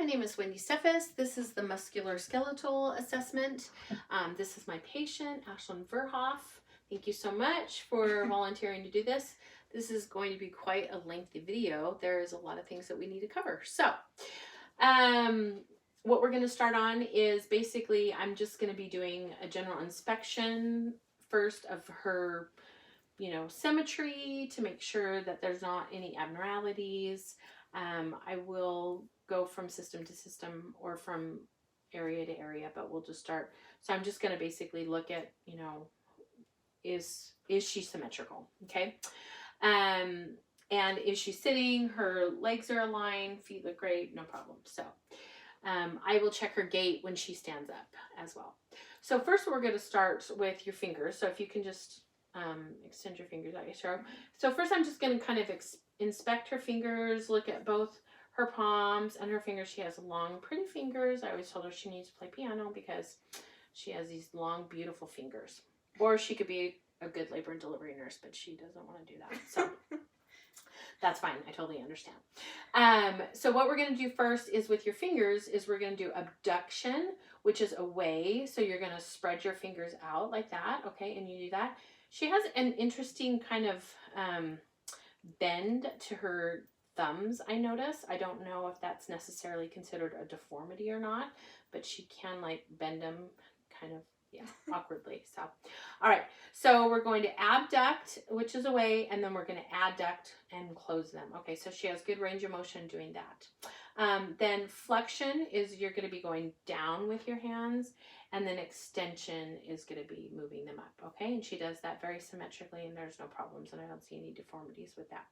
my name is Wendy Steffes. This is the Musculoskeletal Assessment. This is my patient, Ashlyn Verhoff. Thank you so much for volunteering to do this. This is going to be quite a lengthy video. There's a lot of things that we need to cover. So, what we're going to start on is basically I'm just going to be doing a general inspection first of her, symmetry to make sure that there's not any abnormalities. I will go from system to system or from area to area, but we'll just start. So I'm just going to basically look at, is she symmetrical? Okay. And is she sitting? Her legs are aligned, feet look great, no problem. So I will check her gait when she stands up as well. So first we're going to start with your fingers. So if you can just extend your fingers out your throat. So first I'm just going to kind of inspect her fingers, look at both her palms and her fingers. She has long, pretty fingers. I always told her she needs to play piano because she has these long, beautiful fingers. Or she could be a good labor and delivery nurse, but she doesn't want to do that. So that's fine. I totally understand. So what we're going to do first is with your fingers is we're going to do abduction, which is away. So you're going to spread your fingers out like that. Okay. And you do that. She has an interesting kind of bend to her thumbs, I notice. I don't know if that's necessarily considered a deformity or not, but she can like bend them kind of, awkwardly. So, all right. So we're going to abduct, which is away, and then we're going to adduct and close them. Okay. So she has good range of motion doing that. Then flexion is you're going to be going down with your hands, and then extension is going to be moving them up. Okay. And she does that very symmetrically, and there's no problems, and I don't see any deformities with that.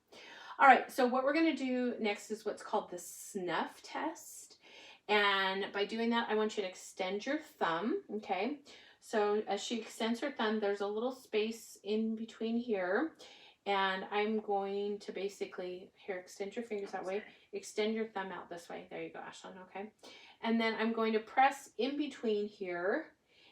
All right. So what we're going to do next is what's called the snuff test. And by doing that, I want you to extend your thumb. Okay. So as she extends her thumb, there's a little space in between here. And I'm going to basically, here, extend your fingers that way. Extend your thumb out this way. There you go, Ashlyn, okay? And then I'm going to press in between here.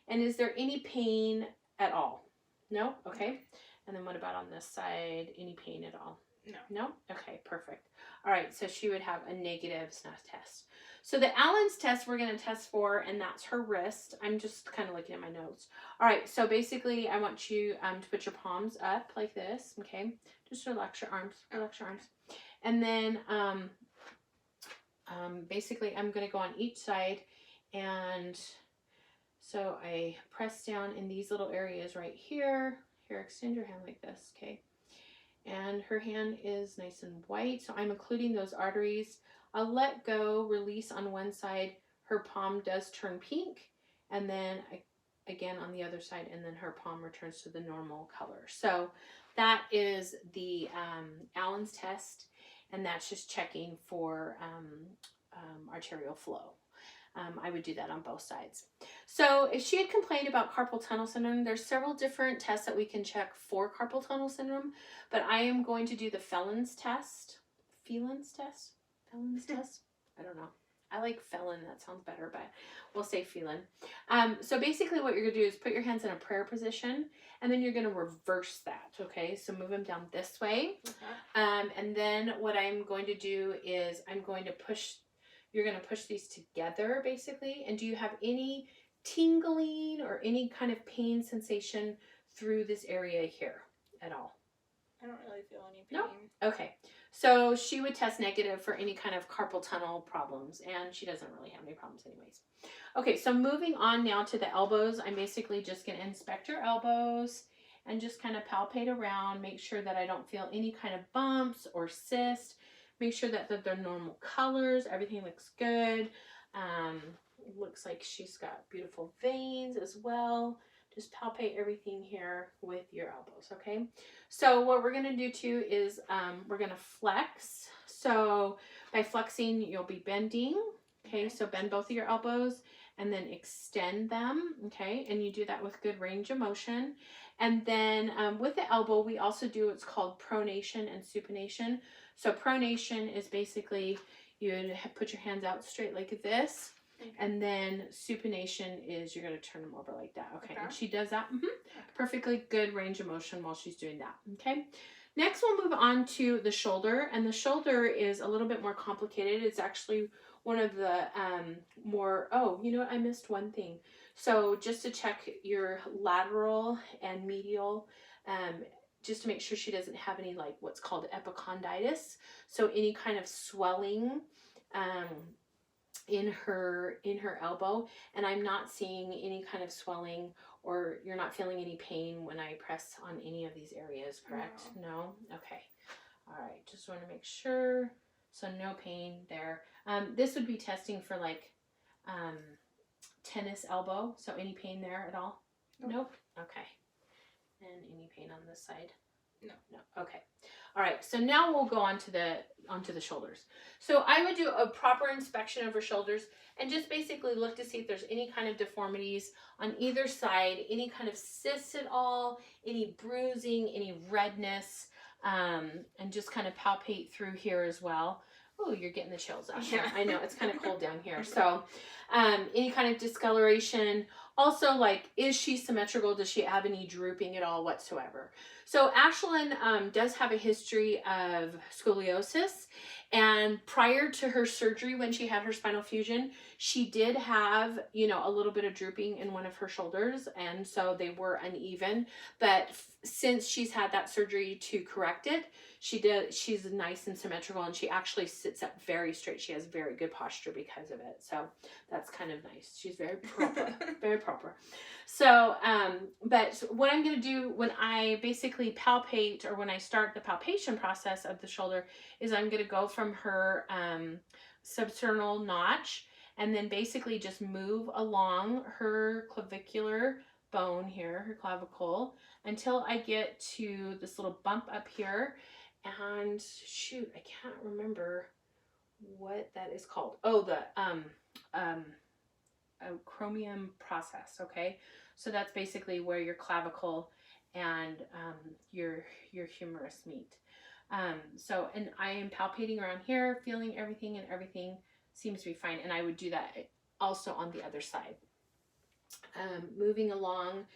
And is there any pain at all? No? Okay. And then what about on this side? Any pain at all? No. No? Okay, perfect. All right, so she would have a negative snuff test. So the Allen's test we're going to test for, and that's her wrist. I'm just kind of looking at my notes. All right, so basically I want you to put your palms up like this, okay? Just relax your arms, And then basically I'm going to go on each side, and so I press down in these little areas right here. Here, extend your hand like this, okay? And her hand is nice and white, so I'm including those arteries. I'll let go, release on one side. Her palm does turn pink, and then again on the other side, and then her palm returns to the normal color. So that is the Allen's test, and that's just checking for arterial flow. I would do that on both sides. So if she had complained about carpal tunnel syndrome, there's several different tests that we can check for carpal tunnel syndrome, but I am going to do the Felon's test. Felon's test? I don't know. I like felon. That sounds better, but we'll say felon. So basically what you're going to do is put your hands in a prayer position, and then you're going to reverse that, okay? So move them down this way. And then what I'm going to do is I'm going to push. You're going to push these together, basically. And do you have any tingling or any kind of pain sensation through this area here at all? I don't really feel any pain. No? Okay. So she would test negative for any kind of carpal tunnel problems, and she doesn't really have any problems anyways. Okay, so moving on now to the elbows. I'm basically just going to inspect your elbows and just kind of palpate around, make sure that I don't feel any kind of bumps or cysts. Make sure that they're normal colors. Everything looks good. Looks like she's got beautiful veins as well. Just palpate everything here with your elbows, okay? So what we're going to do too is we're going to flex. So by flexing, you'll be bending, okay? So bend both of your elbows and then extend them, okay? And you do that with good range of motion. And then with the elbow, we also do what's called pronation and supination. So pronation is basically you would put your hands out straight like this. Okay. And then supination is you're going to turn them over like that. Okay. And she does that. Perfectly good range of motion while she's doing that. Okay. Next, we'll move on to the shoulder, and the shoulder is a little bit more complicated. It's actually one of the more, oh, you know what, I missed one thing. So just to check your lateral and medial, just to make sure she doesn't have any like what's called epicondylitis. So any kind of swelling in her elbow, and I'm not seeing any kind of swelling, or you're not feeling any pain when I press on any of these areas, correct? No? Okay. All right, just want to make sure. So no pain there. This would be testing for like tennis elbow. So any pain there at all? Nope. Okay. And any pain on this side? No. Okay. All right. So now we'll go on to the shoulders. So I would do a proper inspection of her shoulders and just basically look to see if there's any kind of deformities on either side, any kind of cysts at all, any bruising, any redness, and just kind of palpate through here as well. Oh, you're getting the chills, Ashley. Yeah. I know it's kind of cold down here. So any kind of discoloration. Also, like, is she symmetrical? Does she have any drooping at all whatsoever? So Ashlyn does have a history of scoliosis, and prior to her surgery, when she had her spinal fusion, she did have, you know, a little bit of drooping in one of her shoulders, and so they were uneven. But since she's had that surgery to correct it, she's nice and symmetrical, and she actually sits up very straight. She has very good posture because of it. So that's kind of nice. She's very proper, very proper. So, but what I'm going to do when I basically palpate, or when I start the palpation process of the shoulder, is I'm going to go from her substernal notch and then basically just move along her clavicular bone here, her clavicle, until I get to this little bump up here. And shoot, I can't remember what that is called. Oh, the chromium process. Okay, so that's basically where your clavicle and your humerus meet. So, and I am palpating around here, feeling everything, and everything seems to be fine. And I would do that also on the other side. Moving along,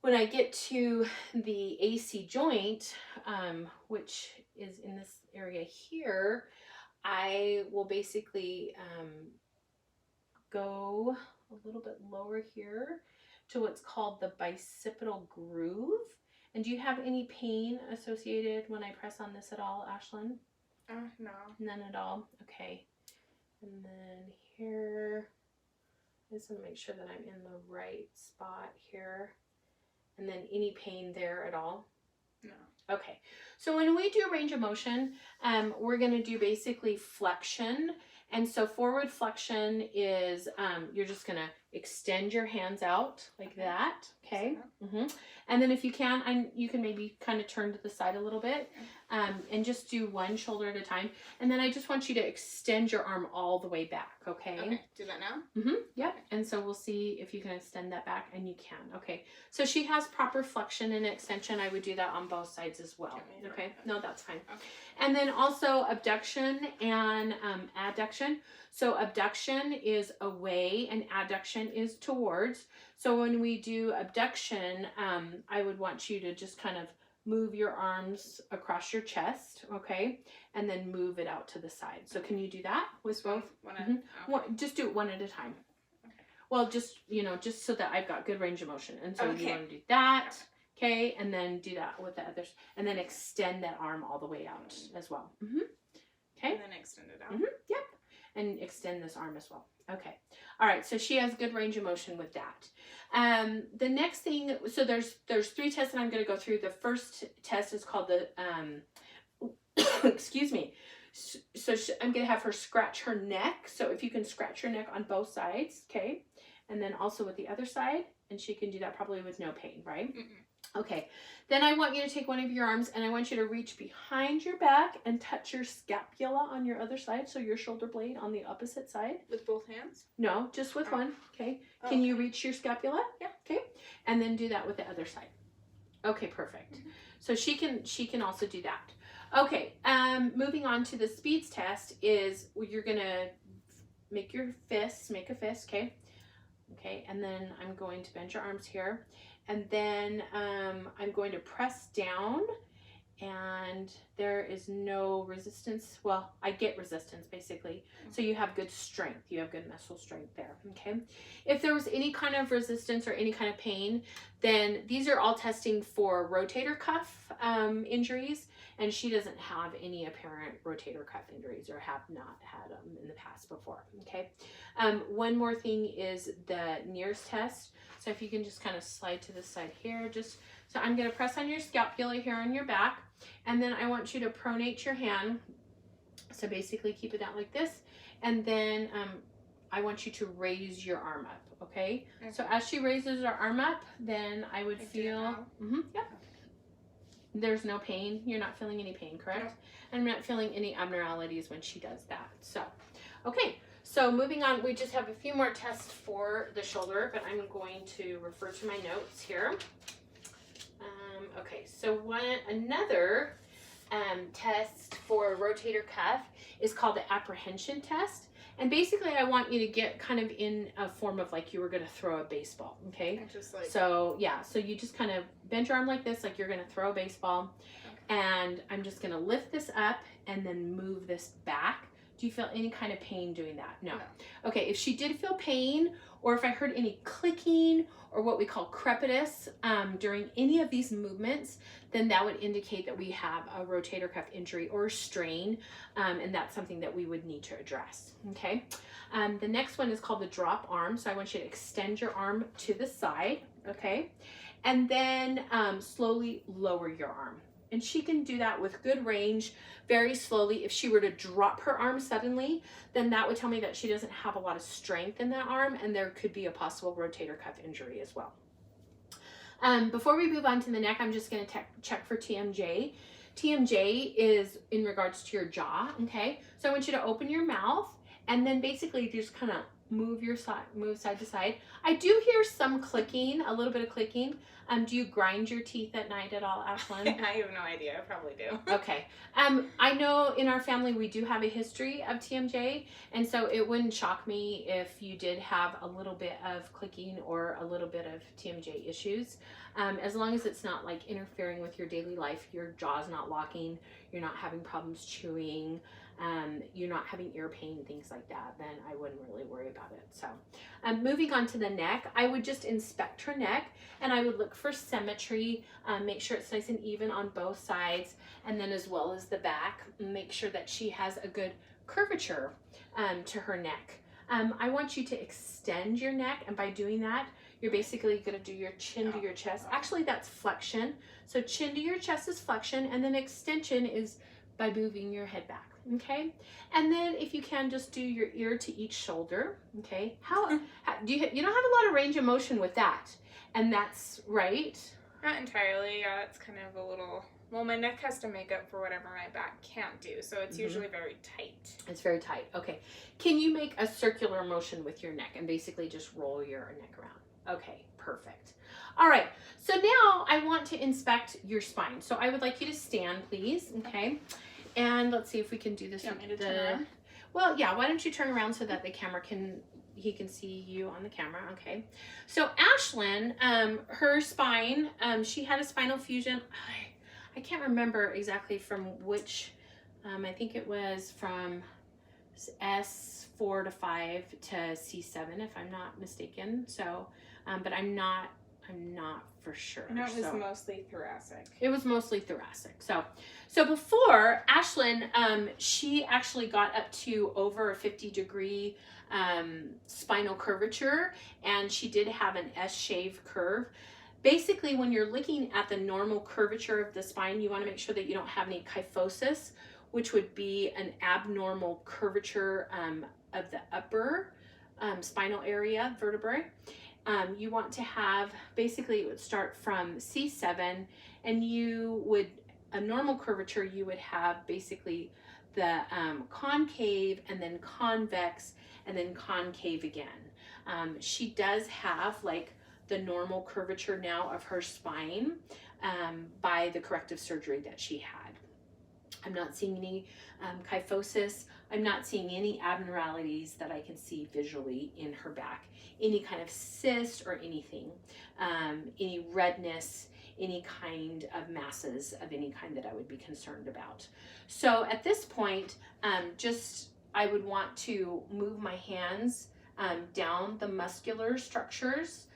when I get to the AC joint, which is in this area here, I will basically go a little bit lower here to what's called the bicipital groove. And do you have any pain associated when I press on this at all, Ashlyn? No. None at all? Okay. And then here, I just want to make sure that I'm in the right spot here. And then any pain there at all? No. Okay. So when we do range of motion, we're going to do basically flexion. And so forward flexion is you're just going to extend your hands out like that. Okay. And then if you can, you can maybe kind of turn to the side a little bit and just do one shoulder at a time. And then I just want you to extend your arm all the way back. Okay. Okay. Do that now? Yep. And so we'll see if you can extend that back, and you can. Okay. So she has proper flexion and extension. I would do that on both sides as well. Okay. No, that's fine. Okay. And then also abduction and adduction. So abduction is away and adduction is towards. So when we do abduction, I would want you to just kind of move your arms across your chest, okay? And then move it out to the side. So can you do that with both? Just do it one at a time. Okay. Well, just, you know, just so that I've got good range of motion. And so you want to do that, okay? And then do that with the others. And then extend that arm all the way out as well. Okay? And then extend it out. Yep. And extend this arm as well. Okay. All right. So she has good range of motion with that. The next thing, so there's 3 tests that I'm going to go through. The first test is called the, excuse me. So I'm going to have her scratch her neck. So if you can scratch her neck on both sides, okay. And then also with the other side, and she can do that probably with no pain, right? Okay, then I want you to take one of your arms and I want you to reach behind your back and touch your scapula on your other side, so your shoulder blade on the opposite side. With both hands? No, just with one, okay? Can you reach your scapula? Yeah. Okay, and then do that with the other side. Okay, perfect. So she can also do that. Okay, moving on to the speeds test is you're gonna make a fist, okay? Okay, and then I'm going to bend your arms here. And then I'm going to press down and there is no resistance. Well, I get resistance basically. So you have good strength. You have good muscle strength there, okay? If there was any kind of resistance or any kind of pain, then these are all testing for rotator cuff injuries, and she doesn't have any apparent rotator cuff injuries or have not had them in the past before, okay? One more thing is the NURS test. So if you can just kind of slide to the side here, so I'm going to press on your scapula here on your back, and then I want you to pronate your hand. So basically keep it out like this, and then I want you to raise your arm up, okay? So as she raises her arm up, then I would feel, yep. There's no pain. You're not feeling any pain, correct? No. I'm not feeling any abnormalities when she does that. So, okay. So moving on, we just have a few more tests for the shoulder, but I'm going to refer to my notes here. Okay, so another test for rotator cuff is called the apprehension test. And basically I want you to get kind of in a form of like you were going to throw a baseball, okay? Just like... So yeah, so you just kind of bend your arm like this, like you're going to throw a baseball. Okay. And I'm just going to lift this up and then move this back. Do you feel any kind of pain doing that? No. Okay, if she did feel pain, or if I heard any clicking or what we call crepitus during any of these movements, then that would indicate that we have a rotator cuff injury or strain, and that's something that we would need to address, okay? The next one is called the drop arm. So I want you to extend your arm to the side, okay? And then slowly lower your arm. And she can do that with good range, very slowly. If she were to drop her arm suddenly, then that would tell me that she doesn't have a lot of strength in that arm, and there could be a possible rotator cuff injury as well. Before we move on to the neck, I'm just going to check for TMJ. TMJ is in regards to your jaw, okay? So I want you to open your mouth and then basically just kind of move side to side. I do hear some clicking, a little bit of clicking. Do you grind your teeth at night at all, Ashlyn? I have no idea. I probably do. Okay. I know in our family we do have a history of TMJ, and so it wouldn't shock me if you did have a little bit of clicking or a little bit of TMJ issues. As long as it's not like interfering with your daily life, your jaw's not locking, you're not having problems chewing, you're not having ear pain, things like that, then I wouldn't really worry about it. So moving on to the neck, I would just inspect her neck and I would look for symmetry, make sure it's nice and even on both sides, and then as well as the back, make sure that she has a good curvature to her neck. I want you to extend your neck, and by doing that, you're basically going to do your chin to your chest. Actually, that's flexion. So chin to your chest is flexion, and then extension is by moving your head back, okay? And then if you can, just do your ear to each shoulder, okay? How do you don't have a lot of range of motion with that, and that's right. Not entirely. Yeah, it's kind of a little... Well, my neck has to make up for whatever my back can't do, so it's usually very tight. It's very tight. Okay. Can you make a circular motion with your neck and basically just roll your neck around? Okay, perfect. All right, so now I want to inspect your spine. So I would like you to stand, please, okay? And let's see if we can do this. You want me to turn around? Well, yeah, why don't you turn around so that the camera he can see you on the camera, okay? So Ashlyn, her spine, she had a spinal fusion. I can't remember exactly from which, I think it was from S4 to 5 to C7, if I'm not mistaken. So, but I'm not for sure. No, it was mostly thoracic. It was mostly thoracic. So before Ashlyn, she actually got up to over a 50-degree spinal curvature, and she did have an S-shaped curve. Basically, when you're looking at the normal curvature of the spine, you want to make sure that you don't have any kyphosis, which would be an abnormal curvature of the upper spinal area vertebrae. You want to have, basically it would start from C7, and a normal curvature, you would have basically the concave and then convex and then concave again. She does have like the normal curvature now of her spine by the corrective surgery that she had. I'm not seeing any kyphosis. I'm not seeing any abnormalities that I can see visually in her back. Any kind of cyst or anything, any redness, any kind of masses of any kind that I would be concerned about. So at this point, I would want to move my hands down the muscular structures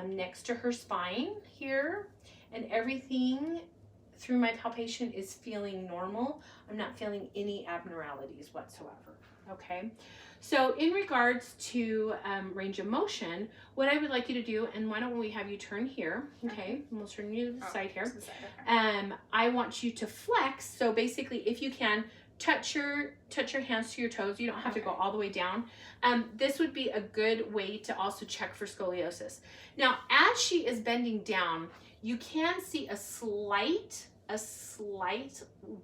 next to her spine here, and everything through my palpation is feeling normal. I'm not feeling any abnormalities whatsoever, okay? So in regards to range of motion, what I would like you to do, and why don't we have you turn here, okay? And we'll turn you to the side here. Okay. I want you to flex, so basically if you can, touch your hands to your toes. You don't have to go all the way down. This would be a good way to also check for scoliosis. Now, as she is bending down, you can see a slight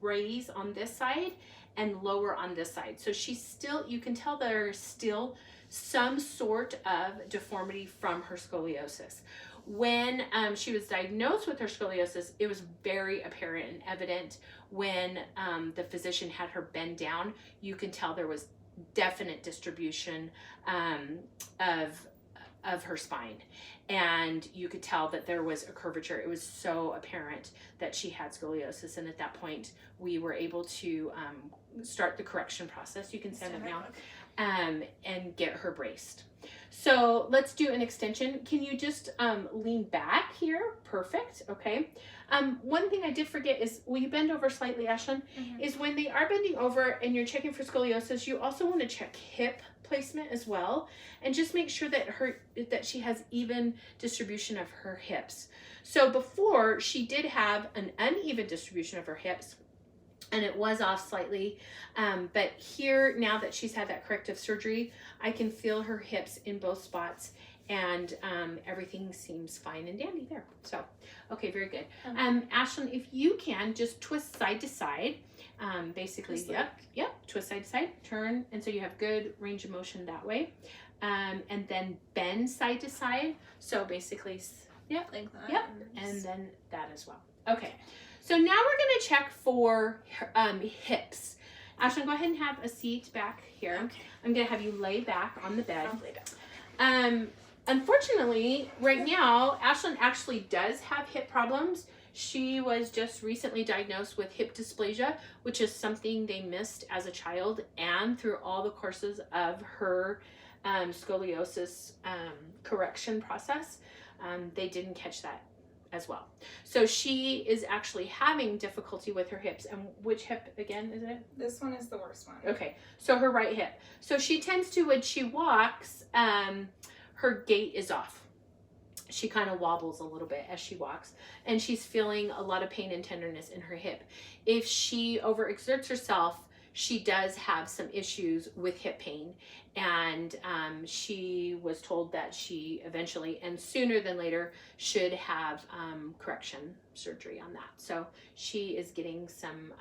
raise on this side and lower on this side. So she's still, you can tell there's still some sort of deformity from her scoliosis. When she was diagnosed with her scoliosis, it was very apparent and evident when the physician had her bend down. You can tell there was definite distribution of her spine, and you could tell that there was a curvature. It was so apparent that she had scoliosis, and at that point we were able to start the correction process. You can stand up now, and get her braced. So let's do an extension. Can you just lean back here? Perfect. Okay. One thing I did forget is, will you bend over slightly, Ashlyn? Is when they are bending over and you're checking for scoliosis, you also want to check hip placement as well, and just make sure that she has even distribution of her hips. So before, she did have an uneven distribution of her hips, and it was off slightly, but here, now that she's had that corrective surgery, I can feel her hips in both spots, and everything seems fine and dandy there. So, okay, very good. Ashlyn, if you can, just twist side to side. Basically, yep, twist side to side, turn, and so you have good range of motion that way. And then bend side to side. So basically, yep, like that. Yep, and then that as well. Okay. So now we're going to check for hips. Ashlyn, go ahead and have a seat back here. Okay. I'm going to have you lay back on the bed. I'll lay down. Unfortunately, right now, Ashlyn actually does have hip problems. She was just recently diagnosed with hip dysplasia, which is something they missed as a child, and through all the courses of her scoliosis correction process, they didn't catch that as well. So she is actually having difficulty with her hips. And which hip again is it? This one is the worst one. Okay, so her right hip. So she tends to, when she walks, her gait is off. She kind of wobbles a little bit as she walks, and she's feeling a lot of pain and tenderness in her hip. If she overexerts herself, she does have some issues with hip pain, and she was told that she eventually, and sooner than later, should have correction surgery on that. So she is getting some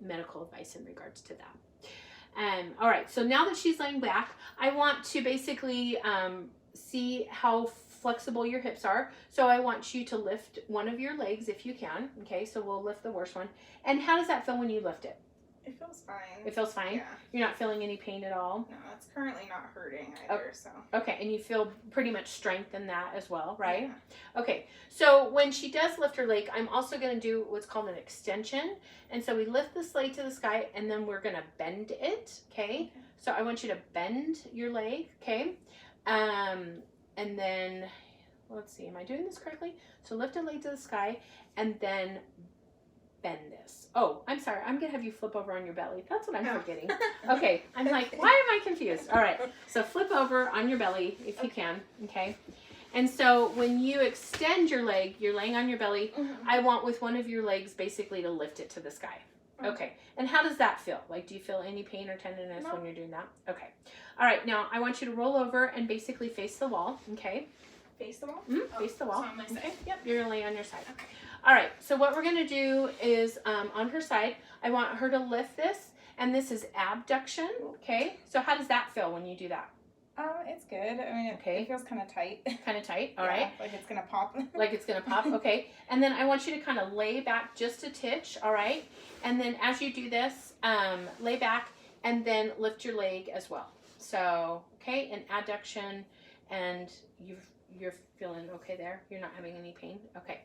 medical advice in regards to that. All right, so now that she's laying back, I want to basically see how flexible your hips are. So I want you to lift one of your legs if you can. Okay, so we'll lift the worst one. And how does that feel when you lift it? It feels fine. It feels fine? Yeah. You're not feeling any pain at all? No, it's currently not hurting either, so. Okay, and you feel pretty much strength in that as well, right? Yeah. Okay, so when she does lift her leg, I'm also going to do what's called an extension. And so we lift this leg to the sky, and then we're going to bend it, okay? So I want you to bend your leg, okay? And then, let's see, am I doing this correctly? So lift a leg to the sky, and then bend this. Oh, I'm sorry. I'm going to have you flip over on your belly. That's what I'm forgetting. Okay. I'm like, why am I confused? All right. So flip over on your belly if you can. Okay. And so when you extend your leg, you're laying on your belly. I want with one of your legs basically to lift it to the sky. Okay. And how does that feel? Like, do you feel any pain or tenderness when you're doing that? Okay. All right. Now I want you to roll over and basically face the wall. Okay. Face the wall? Face the wall. So on my side. Okay. Yep. You're going to lay on your side. Okay. All right, so what we're going to do is on her side, I want her to lift this, and this is abduction, okay? So how does that feel when you do that? It's good. I mean, it feels kind of tight. Kind of tight, all right. Like it's going to pop. Like it's going to pop, okay. And then I want you to kind of lay back just a titch, all right? And then as you do this, lay back and then lift your leg as well. So, okay, and adduction, and you're feeling okay there. You're not having any pain. Okay,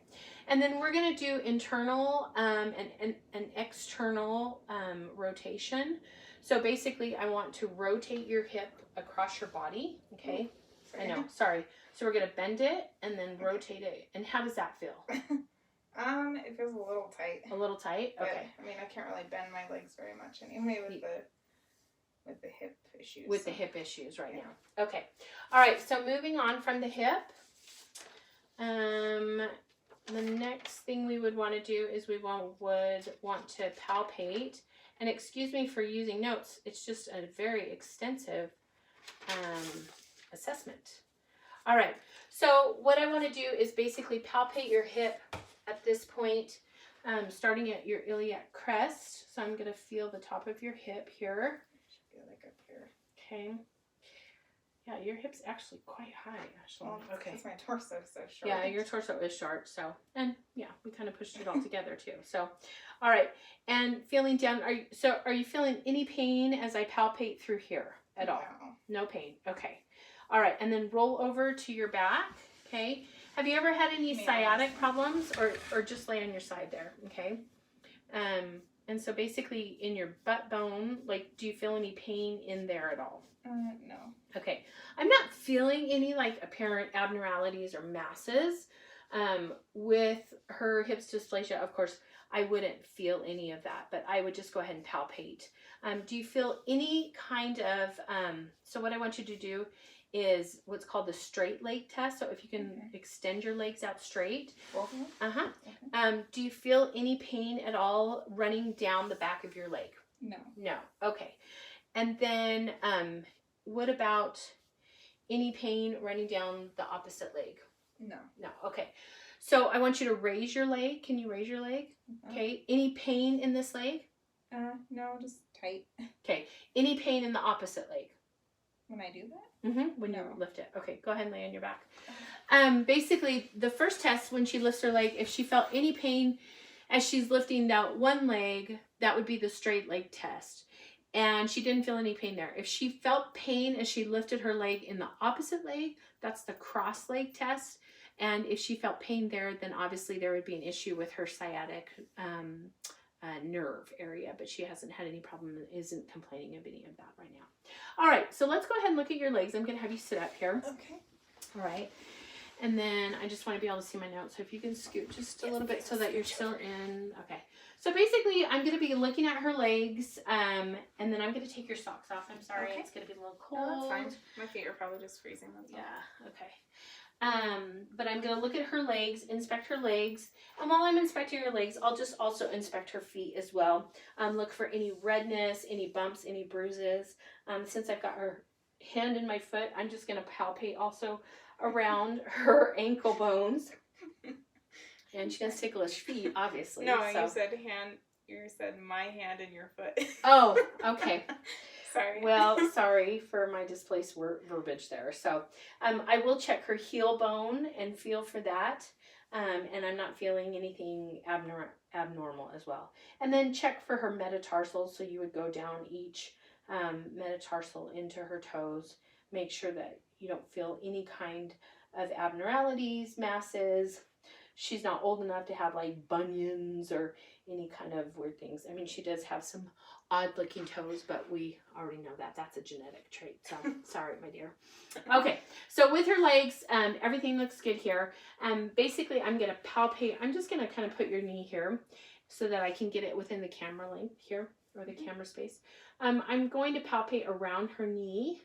and then we're gonna do internal and external rotation. So basically, I want to rotate your hip across your body. Okay, I know. Sorry. So we're gonna bend it and then rotate it. And how does that feel? It feels a little tight. A little tight. Okay. But, I mean, I can't really bend my legs very much anyway with the hip issues. With the hip issues right now. Okay. All right. So moving on from the hip, the next thing we would want to do is would want to palpate. And excuse me for using notes. It's just a very extensive assessment. All right. So what I want to do is basically palpate your hip at this point, starting at your iliac crest. So I'm going to feel the top of your hip here. Feel like up here. Okay. Yeah, your hip's actually quite high, Ashley. Well, okay. Because my torso is so short. Yeah, your torso is short. So, and yeah, we kind of pushed it all together too. So, all right. And feeling down. Are you feeling any pain as I palpate through here at all? No pain. Okay. All right. And then roll over to your back. Okay. Have you ever had any sciatic problems, or just lay on your side there? Okay. And so basically in your butt bone, like, do you feel any pain in there at all? No. Okay. I'm not feeling any like apparent abnormalities or masses. With her hips dysplasia, of course, I wouldn't feel any of that, but I would just go ahead and palpate. Do you feel any kind of, so what I want you to do is what's called the straight leg test. So if you can extend your legs out straight. Okay. Do you feel any pain at all running down the back of your leg? No. No. Okay. And then what about any pain running down the opposite leg? No. No. Okay. So I want you to raise your leg. Can you raise your leg? Okay. Any pain in this leg? No, just tight. Okay. Any pain in the opposite leg? When I do that? When you lift it. Okay, go ahead and lay on your back. Basically, the first test, when she lifts her leg, if she felt any pain as she's lifting that one leg, that would be the straight leg test. And she didn't feel any pain there. If she felt pain as she lifted her leg in the opposite leg, that's the cross leg test. And if she felt pain there, then obviously there would be an issue with her sciatic nerve area, but she hasn't had any problem and isn't complaining of any of that right now. All right, so let's go ahead and look at your legs. I'm going to have you sit up here. Okay. All right. And then I just want to be able to see my notes. So if you can scoot just a little bit so that you're still in. Okay. So basically, I'm going to be looking at her legs, and then I'm going to take your socks off. I'm sorry. Okay. It's going to be a little cold. No, that's fine. My feet are probably just freezing. Yeah. Okay. But I'm going to look at her legs, inspect her legs. And while I'm inspecting her legs, I'll just also inspect her feet as well. Look for any redness, any bumps, any bruises. Since I've got her hand in my foot, I'm just going to palpate also around her ankle bones. And she's going to tickle his feet, obviously. No, so. You said hand. You said my hand in your foot. Oh, okay. Sorry. Well, sorry for my displaced verbiage there. So I will check her heel bone and feel for that. And I'm not feeling anything abnormal as well. And then check for her metatarsals. So you would go down each metatarsal into her toes. Make sure that you don't feel any kind of abnormalities, masses. She's not old enough to have like bunions or any kind of weird things. I mean, she does have some odd looking toes, but we already know that that's a genetic trait. So sorry, my dear. Okay, so with her legs, everything looks good here. Basically, I'm going to palpate. I'm just going to kind of put your knee here so that I can get it within the camera length here, or the camera space. I'm going to palpate around her knee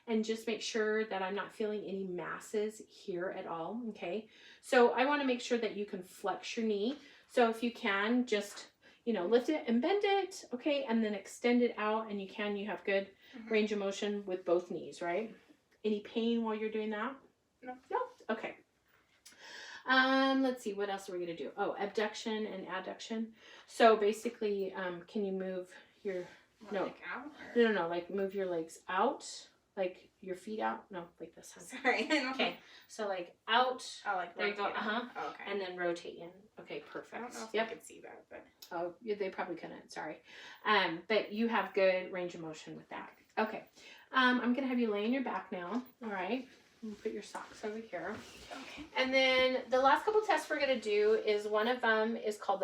and just make sure that I'm not feeling any masses here at all, okay? So I want to make sure that you can flex your knee. So if you can, just, you know, lift it and bend it, okay? And then extend it out, and you have good range of motion with both knees, right? Any pain while you're doing that? No. No? Okay. Let's see, what else are we going to do? Oh, abduction and adduction. So basically, can you move your... Like out? No, like move your legs out. Like your feet out? No, like this. Sorry. Okay, so like out. Oh, like there you go. rotate. Oh, okay. And then rotate in. Okay, perfect. I don't know if yep. I could see that, but oh, yeah, they probably couldn't. Sorry, but you have good range of motion with that. Okay, I'm gonna have you lay on your back now. All right. Put your socks over here. Okay. And then the last couple tests we're gonna do is one of them is called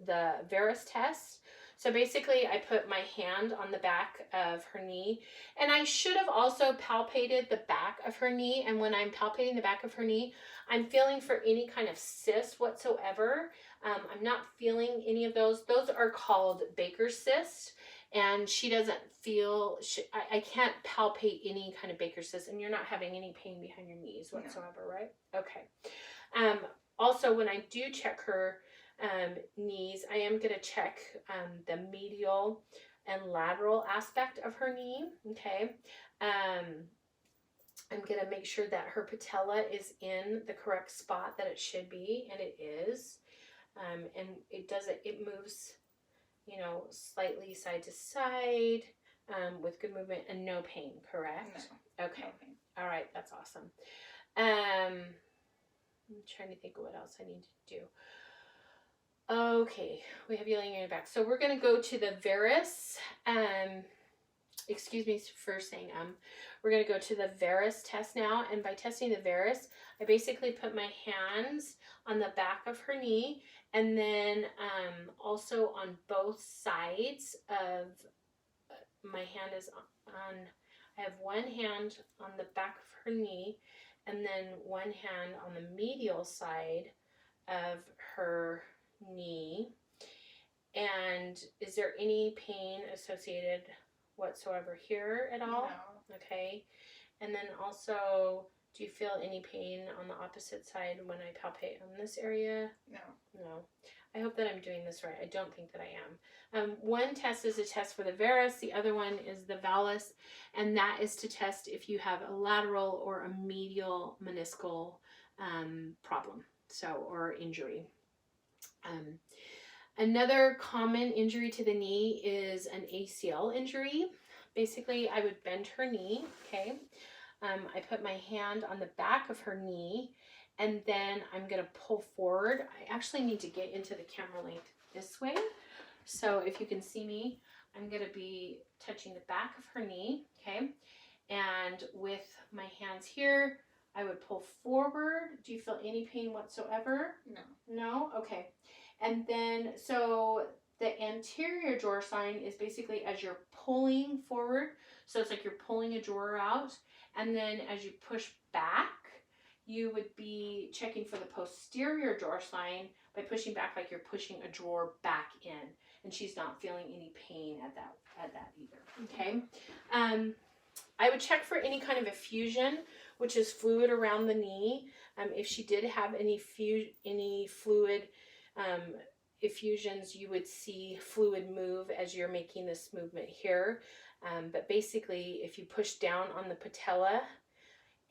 the Varus test. So basically, I put my hand on the back of her knee, and I should have also palpated the back of her knee. And when I'm palpating the back of her knee, I'm feeling for any kind of cyst whatsoever. I'm not feeling any of those. Those are called Baker's cyst, and she doesn't feel. I can't palpate any kind of Baker's cyst, and you're not having any pain behind your knees whatsoever, no. Right? Okay. Also, when I do check her knees, I am going to check the medial and lateral aspect of her knee. Okay. I'm going to make sure that her patella is in the correct spot that it should be, and it is. And it moves, slightly side to side with good movement and no pain, correct? No. Okay. No pain. All right. That's awesome. I'm trying to think of what else I need to do. Okay, we have you laying on your back. So we're going to go to the Varus. Excuse me for saying We're going to go to the Varus test now. And by testing the Varus, I basically put my hands on the back of her knee, and then also on both sides of my hand is on. I have one hand on the back of her knee, and then one hand on the medial side of her knee. And is there any pain associated whatsoever here at all? No. Okay. And then also, do you feel any pain on the opposite side when I palpate on this area? No. No. I hope that I'm doing this right. I don't think that I am. One test is a test for the varus. The other one is the valgus, and that is to test if you have a lateral or a medial meniscal problem, or injury. Another common injury to the knee is an ACL injury. Basically, I would bend her knee, okay? I put my hand on the back of her knee, and then I'm going to pull forward. I actually need to get into the camera length this way. So if you can see me, I'm going to be touching the back of her knee, okay? And with my hands here, I would pull forward. Do you feel any pain whatsoever? No. No? Okay. And then, so the anterior drawer sign is basically as you're pulling forward. So it's like you're pulling a drawer out. And then as you push back, you would be checking for the posterior drawer sign by pushing back like you're pushing a drawer back in. And she's not feeling any pain at that either. Okay. I would check for any kind of effusion, which is fluid around the knee. If she did have any fluid effusions, you would see fluid move as you're making this movement here. But basically, if you push down on the patella,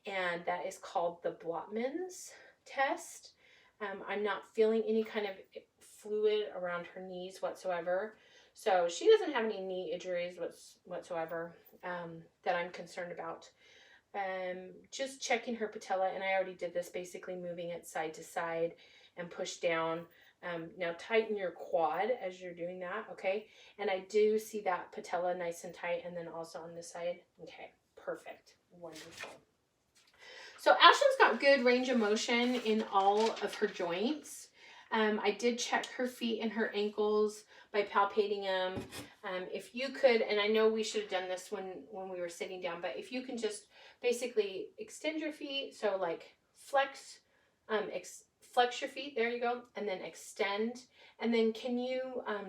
and that is called the Blotman's test, I'm not feeling any kind of fluid around her knees whatsoever. So she doesn't have any knee injuries whatsoever that I'm concerned about. Just checking her patella, and I already did this, basically moving it side to side and push down. Now tighten your quad as you're doing that, okay? And I do see that patella nice and tight, and then also on this side. Okay, perfect, wonderful. So Ashlyn's got good range of motion in all of her joints. I did check her feet and her ankles by palpating them. If you could, and I know we should have done this when we were sitting down, but if you can just basically extend your feet, so like flex your feet, there you go, and then extend, and then can you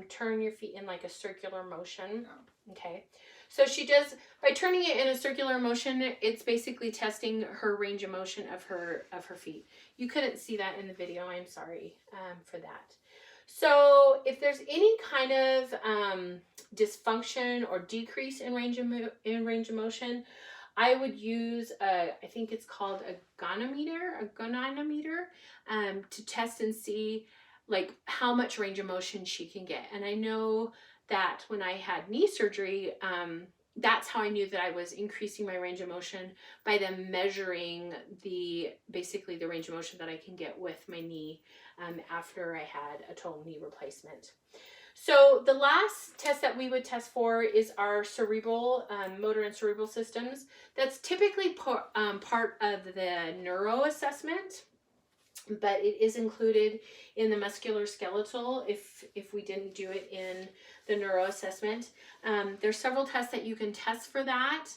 turn your feet in like a circular motion? No. Okay, so she does, by turning it in a circular motion, it's basically testing her range of motion of her feet. You couldn't see that in the video, I'm sorry for that. So if there's any kind of dysfunction or decrease in range of motion, I would use I think it's called a goniometer, to test and see like how much range of motion she can get. And I know that when I had knee surgery, that's how I knew that I was increasing my range of motion, by them measuring basically the range of motion that I can get with my knee after I had a total knee replacement. So the last test that we would test for is our cerebral, motor and cerebral systems. That's typically part of the neuro assessment, but it is included in the musculoskeletal if we didn't do it in the neuro assessment. There's several tests that you can test for that.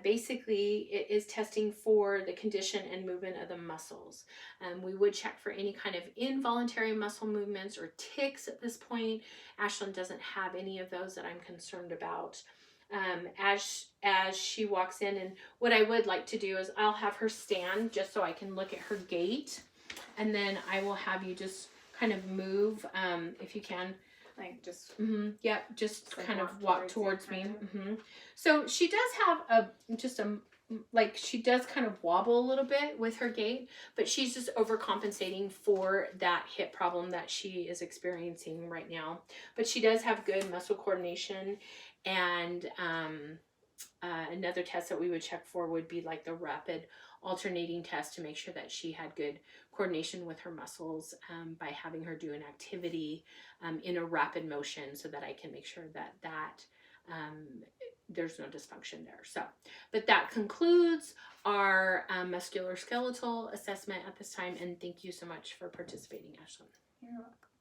Basically, it is testing for the condition and movement of the muscles. We would check for any kind of involuntary muscle movements or tics at this point. Ashlyn doesn't have any of those that I'm concerned about. As she walks in, and what I would like to do is I'll have her stand just so I can look at her gait, and then I will have you just kind of move, if you can. Like just Yep, just like kind of walk walk towards towards you, me. kind of. So she does have she does kind of wobble a little bit with her gait, but she's just overcompensating for that hip problem that she is experiencing right now. But she does have good muscle coordination, and another test that we would check for would be like the rapid alternating test to make sure that she had good coordination with her muscles, by having her do an activity in a rapid motion, so that I can make sure that there's no dysfunction there. So, but that concludes our musculoskeletal assessment at this time, and thank you so much for participating, Ashlyn. You're welcome.